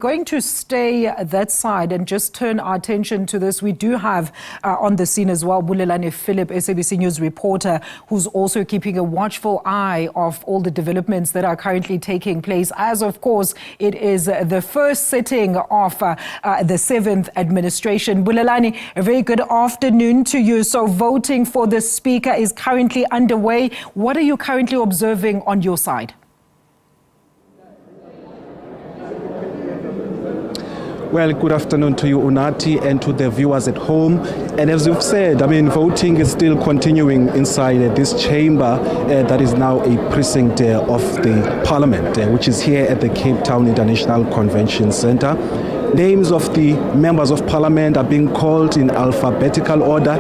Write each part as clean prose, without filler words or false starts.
Going to stay that side and just turn our attention to this. We do have on the scene as well Bulelani Philip, SABC News reporter, who's also keeping a watchful eye of all the developments that are currently taking place, as of course it is the first sitting of the 7th administration. Bulelani, a very good afternoon to you. So voting for the speaker is currently underway. What are you currently observing on your side? Well, good afternoon to you, Unati, and to the viewers at home. And as you've said, voting is still continuing inside this chamber that is now a precinct of the Parliament, which is here at the Cape Town International Convention Centre. Names of the members of Parliament are being called in alphabetical order,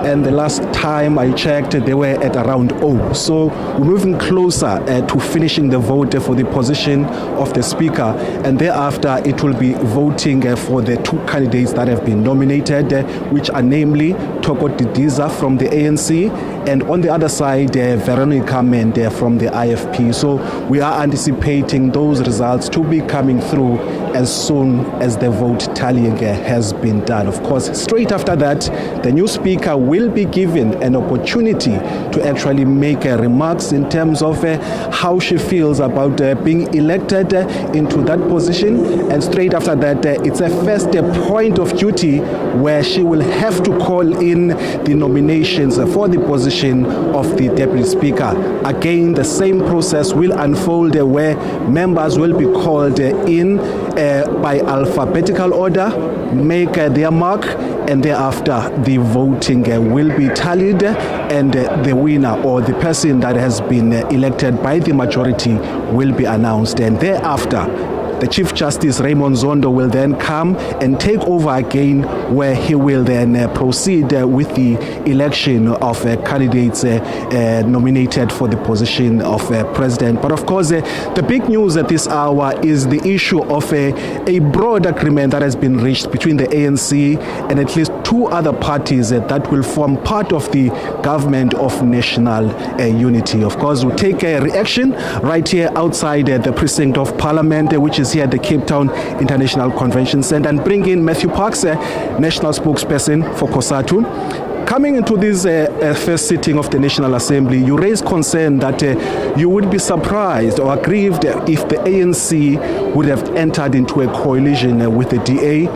and the last time I checked, they were at around 0. So we're moving closer to finishing the vote for the position of the Speaker, and thereafter it will be voting for the two candidates that have been nominated, which are namely Toko Didiza from the ANC, and on the other side, Veronica Mende from the IFP. So we are anticipating those results to be coming through as soon as the vote tallying has been done. Of course, straight after that, the new speaker will be given an opportunity to actually make remarks in terms of how she feels about being elected into that position. And straight after that, it's a first point of duty where she will have to call in the nominations for the position of the deputy speaker. Again, the same process will unfold where members will be called in by alphabetical order, make their mark, and thereafter the voting will be tallied, and the winner or the person that has been elected by the majority will be announced. And thereafter, the Chief Justice Raymond Zondo will then come and take over again, where he will then proceed with the election of candidates nominated for the position of president. But of course, the big news at this hour is the issue of a broad agreement that has been reached between the ANC and at least two other parties that will form part of the government of national unity. Of course, we'll take a reaction right here outside the precinct of Parliament, which is here at the Cape Town International Convention Centre, and bring in Matthew Parks, national spokesperson for COSATU. Coming into this first sitting of the National Assembly, you raised concern that you would be surprised or aggrieved if the ANC would have entered into a coalition with the DA.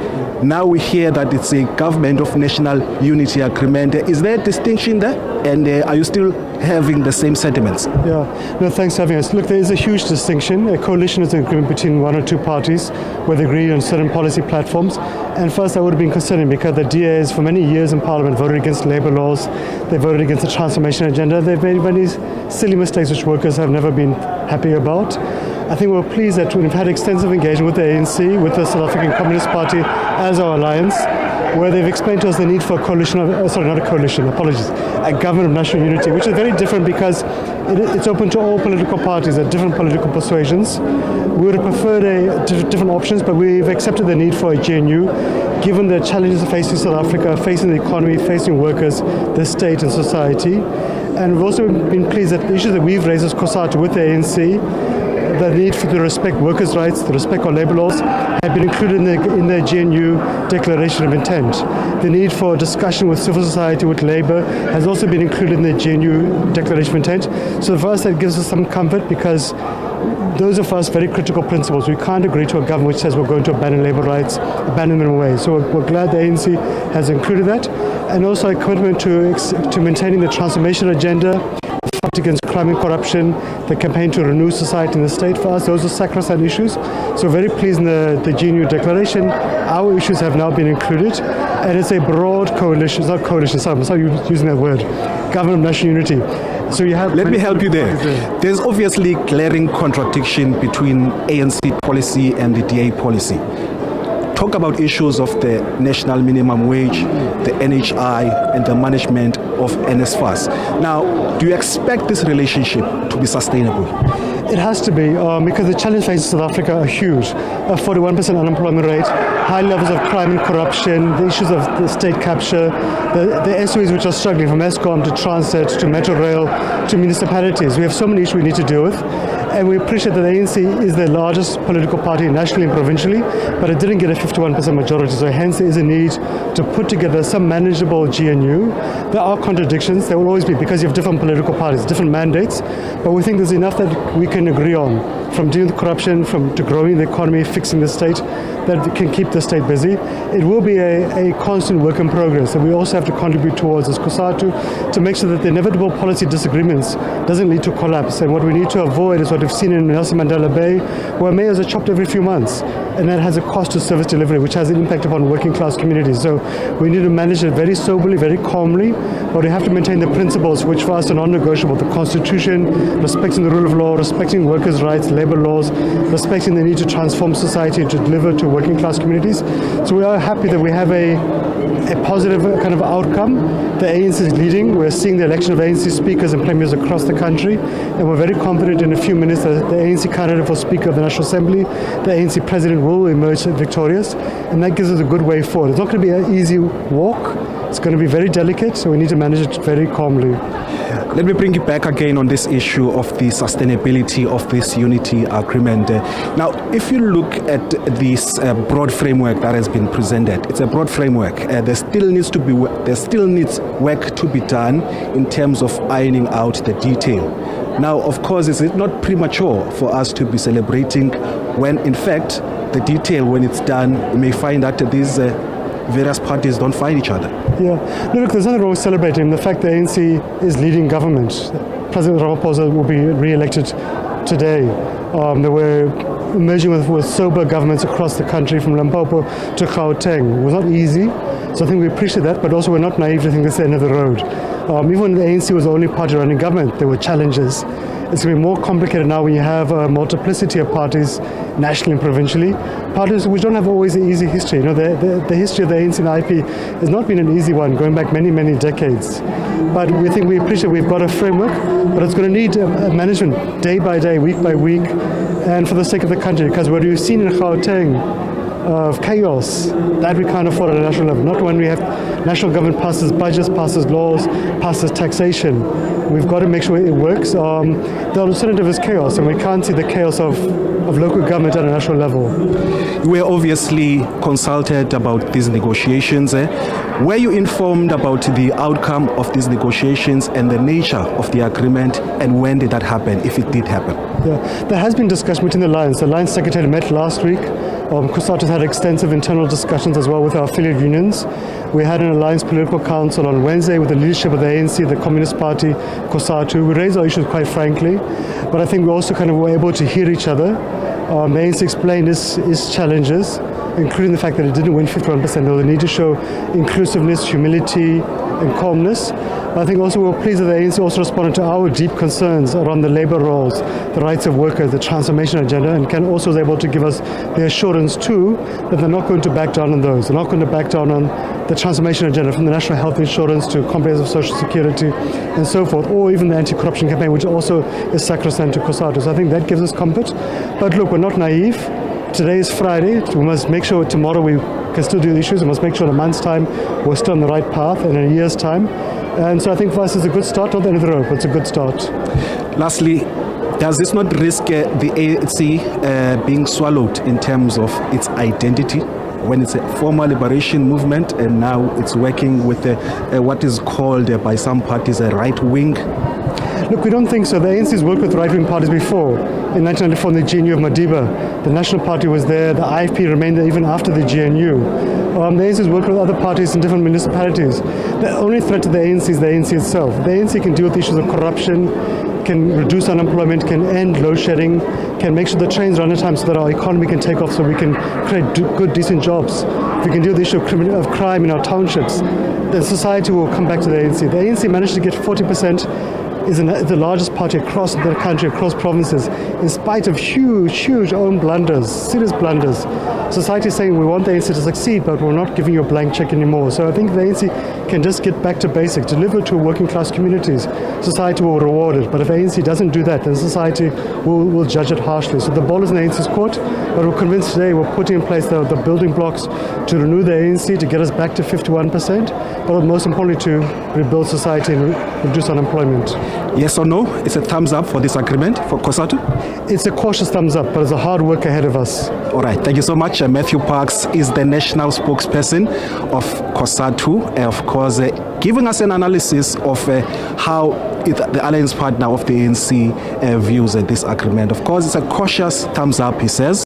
Now we hear that it's a government of national unity agreement. Is there a distinction there? And are you still having the same sentiments? Yeah, no, thanks for having us. Look, there is a huge distinction. A coalition is an agreement between one or two parties where they agree on certain policy platforms. And first, I would have been concerning because the DAs for many years in Parliament voted against labour laws. They voted against the transformation agenda. They've made many silly mistakes which workers have never been happy about. I think we're pleased that we've had extensive engagement with the ANC, with the South African Communist Party as our alliance, where they've explained to us the need for a coalition of, a government of national unity, which is very different because it's open to all political parties at different political persuasions. We would have preferred different options, but we've accepted the need for a GNU, given the challenges facing South Africa, facing the economy, facing workers, the state and society. And we've also been pleased that the issues that we've raised as COSATU with the ANC, the need for to respect workers' rights, to respect our labour laws, have been included in the GNU Declaration of Intent. The need for discussion with civil society, with labour, has also been included in the GNU Declaration of Intent. So for us, that gives us some comfort because those are for us very critical principles. We can't agree to a government which says we're going to abandon labour rights, abandon minimum wage. So we're glad the ANC has included that. And also a commitment to maintaining the transformation agenda, fight against crime and corruption, the campaign to renew society and the state. For us, those are sacrosanct issues. So very pleased in the GNU Declaration. Our issues have now been included, and it's a broad coalition. It's not coalition, sorry, I'm not using that word. Government of national unity. So you have. Let me help you there. There's obviously glaring contradiction between ANC policy and the DA policy. Talk about issues of the national minimum wage, the NHI, and the management of NSFAS. Now, do you expect this relationship to be sustainable? It has to be, because the challenges facing South Africa are huge. A 41% unemployment rate, high levels of crime and corruption, the issues of the state capture, the SOEs which are struggling from Eskom to Transnet to Metro Rail to municipalities. We have so many issues we need to deal with. And we appreciate that the ANC is the largest political party nationally and provincially, but it didn't get a 51% majority. So hence there is a need to put together some manageable GNU. There are contradictions. There will always be, because you have different political parties, different mandates. But we think there's enough that we can agree on, from dealing with corruption, to growing the economy, fixing the state, that can keep the state busy. It will be a constant work in progress, and we also have to contribute towards as COSATU to make sure that the inevitable policy disagreements doesn't lead to collapse. And what we need to avoid is what we've seen in Nelson Mandela Bay, where mayors are chopped every few months, and that has a cost to service delivery, which has an impact upon working class communities. So we need to manage it very soberly, very calmly, but we have to maintain the principles which for us are non-negotiable: the Constitution, respecting the rule of law, respecting workers' rights, labor laws, respecting the need to transform society and to deliver to working class communities. So we are happy that we have a positive kind of outcome. The ANC is leading. We're seeing the election of ANC speakers and premiers across the country, and we're very confident in a few minutes that the ANC candidate for Speaker of the National Assembly, the ANC President, will emerge victorious, and that gives us a good way forward. It's not going to be an easy walk. It's going to be very delicate, so we need to manage it very calmly. Let me bring you back again on this issue of the sustainability of this unity agreement. Now, if you look at this broad framework that has been presented, it's a broad framework. There still needs work to be done in terms of ironing out the detail. Now, of course, is it not premature for us to be celebrating when, in fact, the detail, when it's done, we may find that these various parties don't find each other? Yeah, no, look, there's nothing wrong with celebrating the fact that ANC is leading government. President Ramaphosa will be re-elected today. They were merging with sober governments across the country, from Limpopo to Gauteng. It was not easy, so I think we appreciate that, but also we're not naive to think this is the end of the road. Even when the ANC was the only party running government, there were challenges. It's going to be more complicated now when you have a multiplicity of parties, nationally and provincially. Parties which don't have always an easy history. You know, the history of the ANC and IP has not been an easy one, going back many, many decades. But we appreciate we've got a framework, but it's going to need management day by day, week by week, and for the sake of the country. Because what you've seen in Gauteng, of chaos, that we can't afford at a national level. Not when we have national government passes budgets, passes laws, passes taxation. We've got to make sure it works. The alternative is chaos, and we can't see the chaos of local government at a national level. We were obviously consulted about these negotiations. Were you informed about the outcome of these negotiations and the nature of the agreement, and when did that happen, if it did happen? Yeah, there has been discussion between the Alliance. The Alliance Secretary met last week. COSATU had extensive internal discussions as well with our affiliate unions. We had an Alliance Political Council on Wednesday with the leadership of the ANC, the Communist Party, COSATU. We raised our issues quite frankly, but I think we also kind of were able to hear each other. The ANC explained its challenges, including the fact that it didn't win 51%. There was a need to show inclusiveness, humility, and calmness. I think also we're pleased that the ANC also responded to our deep concerns around the labour roles, the rights of workers, the transformation agenda, and Ken also was able to give us the assurance too that they're not going to back down on those. They're not going to back down on the transformation agenda, from the national health insurance to comprehensive social security and so forth, or even the anti-corruption campaign, which also is sacrosanct to COSATU. So I think that gives us comfort. But look, we're not naive. Today is Friday. We must make sure tomorrow we can still do the issues. We must make sure in a month's time we're still on the right path, and in a year's time. And so I think for us it's a good start, not the end of the road, but it's a good start. Lastly, does this not risk the ANC being swallowed in terms of its identity, when it's a former liberation movement and now it's working with what is called by some parties a right wing? Look, we don't think so. The ANC has worked with right-wing parties before. In 1994, in the GNU of Madiba, the National Party was there, the IFP remained there even after the GNU. The ANC has worked with other parties in different municipalities. The only threat to the ANC is the ANC itself. The ANC can deal with issues of corruption, can reduce unemployment, can end load shedding, can make sure the trains run on time so that our economy can take off, so we can create good, decent jobs. If we can deal with the issue of crime in our townships, then society will come back to the ANC. The ANC managed to get 40%, is the largest party across the country, across provinces, in spite of huge own blunders, serious blunders. Society is saying we want the ANC to succeed, but we're not giving you a blank check anymore. So I think the ANC can just get back to basics, deliver to working class communities. Society will reward it. But if the ANC doesn't do that, then society will judge it harshly. So the ball is in the ANC's court, but we're convinced today we're putting in place the building blocks to renew the ANC, to get us back to 51%, but most importantly to rebuild society and reduce unemployment. Yes or no? It's a thumbs up for this agreement for COSATU? it's a cautious thumbs up, but there's a hard work ahead of us. All right, thank you so much. Matthew Parks is the national spokesperson of COSATU, of course, giving us an analysis of how the alliance partner of the ANC views this agreement. Of course, it's a cautious thumbs up, he says.